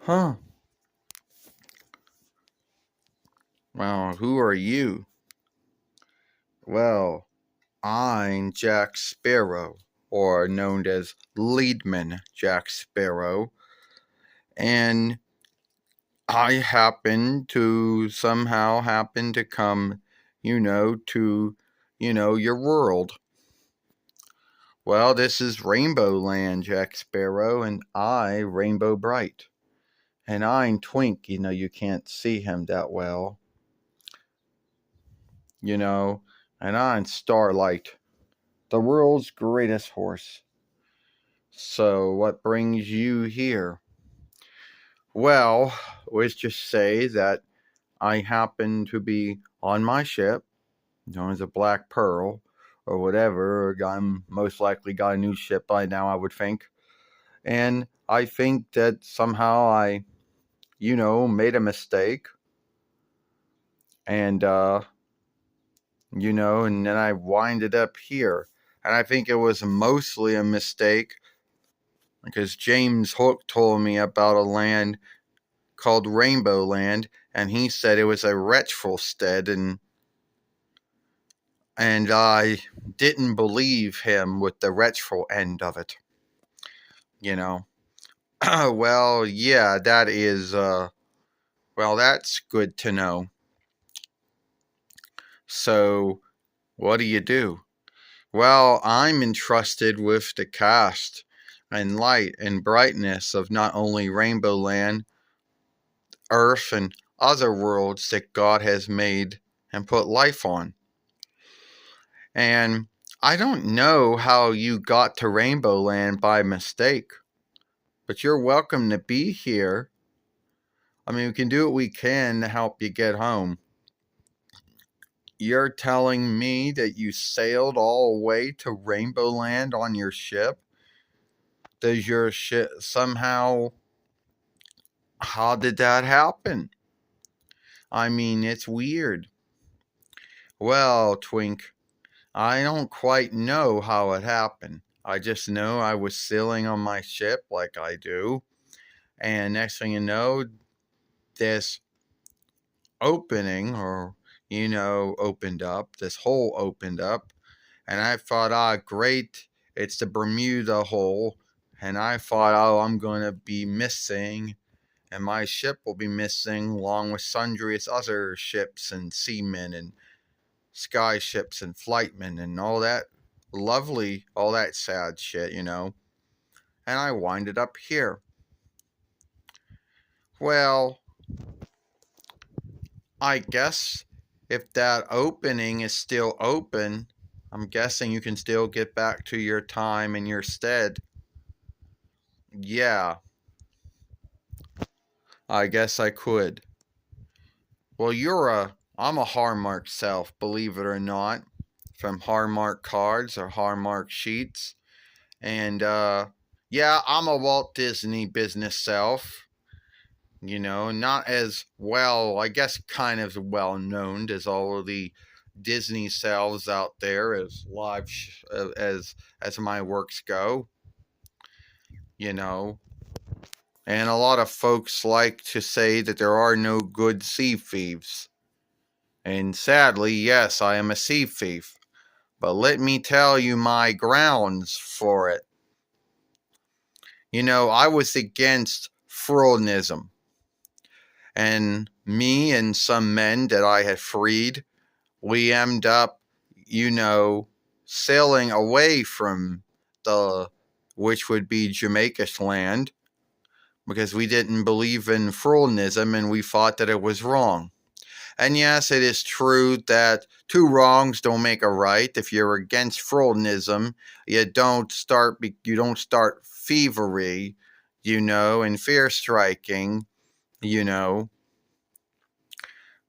Huh. Well, who are you? Well, I'm Jack Sparrow, or known as Leadman Jack Sparrow, and I somehow happen to come, to your world. Well, this is Rainbowland, Jack Sparrow, and I, Rainbow Brite. And I'm Twink, you can't see him that well, you know, and I'm Starlight, the world's greatest horse. So, what brings you here? Well, let's just say that I happen to be on my ship, known as a Black Pearl, or whatever. I'm most likely got a new ship by now, I would think. And I think that somehow I, made a mistake. And, and then I winded up here. And I think it was mostly a mistake because James Hook told me about a land called Rainbowland, and he said it was a Retchfulstead, and I didn't believe him with the Retchful end of it. Well, yeah, that is, that's good to know. So, what do you do? Well, I'm entrusted with the cast and light and brightness of not only Rainbowland, Earth, and other worlds that God has made and put life on. And I don't know how you got to Rainbowland by mistake, but you're welcome to be here. I mean, we can do what we can to help you get home. You're telling me that you sailed all the way to Rainbowland on your ship? Does your ship somehow... How did that happen? I mean, it's weird. Well, Twink, I don't quite know how it happened. I just know I was sailing on my ship like I do. And next thing you know, this opening, opened up. This hole opened up. And I thought, great, it's the Bermuda hole. And I thought, I'm going to be missing. And my ship will be missing along with sundry other ships and seamen and sky ships and flightmen and all that all that sad shit, And I winded up here. Well, I guess if that opening is still open, I'm guessing you can still get back to your time and your stead. Yeah, I guess I could. Well, I'm a Hallmark self, believe it or not, from Hallmark cards or Hallmark sheets. And, yeah, I'm a Walt Disney business self. Not as well, I guess kind of well known as all of the Disney selves out there as my works go, you know. And a lot of folks like to say that there are no good sea thieves. And sadly, yes, I am a sea thief. But let me tell you my grounds for it. I was against Freudianism. And me and some men that I had freed, we end up, sailing away from which would be Jamaica's land, because we didn't believe in Freudianism and we thought that it was wrong. And yes, it is true that two wrongs don't make a right. If you're against Freudianism, you don't start thievery, and fear striking,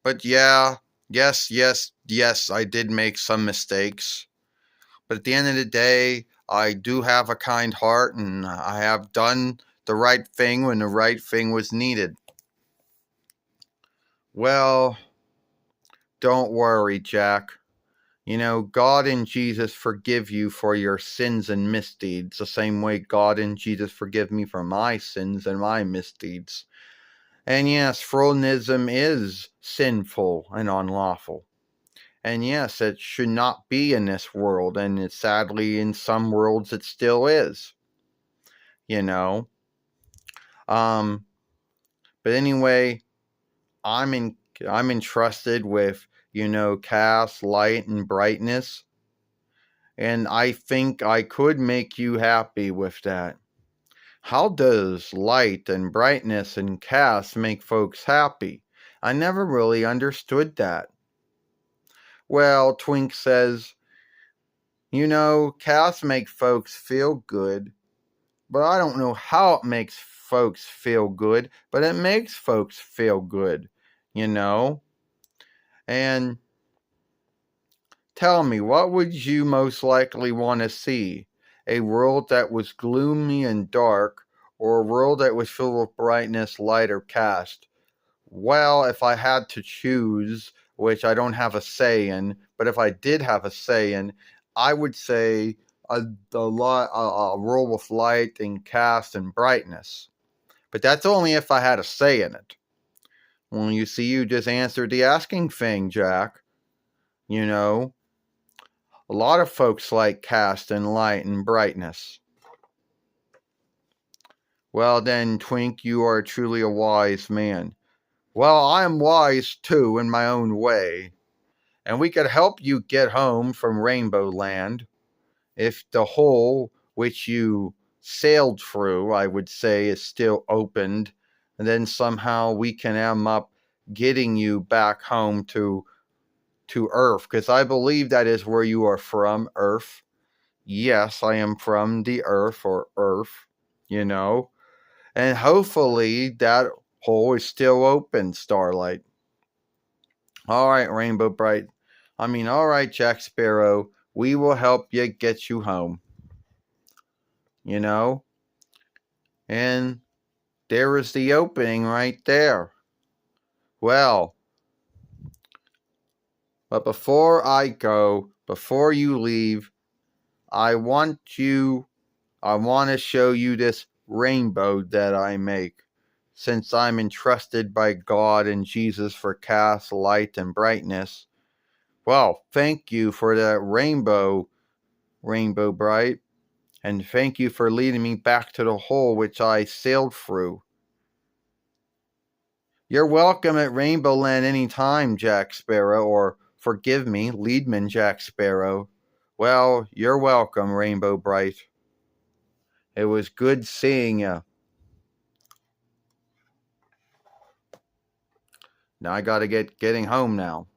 But yeah, yes, I did make some mistakes. But at the end of the day, I do have a kind heart and I have done the right thing when the right thing was needed. Well, don't worry, Jack. God and Jesus forgive you for your sins and misdeeds, the same way God and Jesus forgive me for my sins and my misdeeds. And yes, Freudianism is sinful and unlawful. And yes, it should not be in this world, and sadly in some worlds it still is. But anyway, I'm entrusted with, cast, light, and brightness. And I think I could make you happy with that. How does light and brightness and cast make folks happy? I never really understood that. Well, Twink says, cast make folks feel good, but I don't know how it makes folks feel good, but it makes folks feel good, And tell me, what would you most likely want to see? A world that was gloomy and dark, or a world that was filled with brightness, light, or cast? Well, if I had to choose, which I don't have a say in, but if I did have a say in, I would say a world with light and cast and brightness. But that's only if I had a say in it. Well, you see, you just answered the asking thing, Jack. A lot of folks like cast and light and brightness. Well then, Twink, you are truly a wise man. Well, I am wise too in my own way. And we could help you get home from Rainbowland if the hole which you sailed through, I would say, is still opened. And then somehow we can end up getting you back home to Earth, because I believe that is where you are from, Earth. Yes, I am from the Earth, or Earth, and hopefully that hole is still open, Starlight. All right, Rainbow Brite. All right, Jack Sparrow. We will help you get you home. And there is the opening right there. Well, but before I go, before you leave, I want to show you this rainbow that I make. Since I'm entrusted by God and Jesus for cast, light, and brightness. Well, thank you for that rainbow, Rainbow Brite. And thank you for leading me back to the hole which I sailed through. You're welcome at Rainbowland any time, Jack Sparrow, or forgive me, Leadman Jack Sparrow. Well, you're welcome, Rainbow Brite. It was good seeing you. Now I gotta getting home now.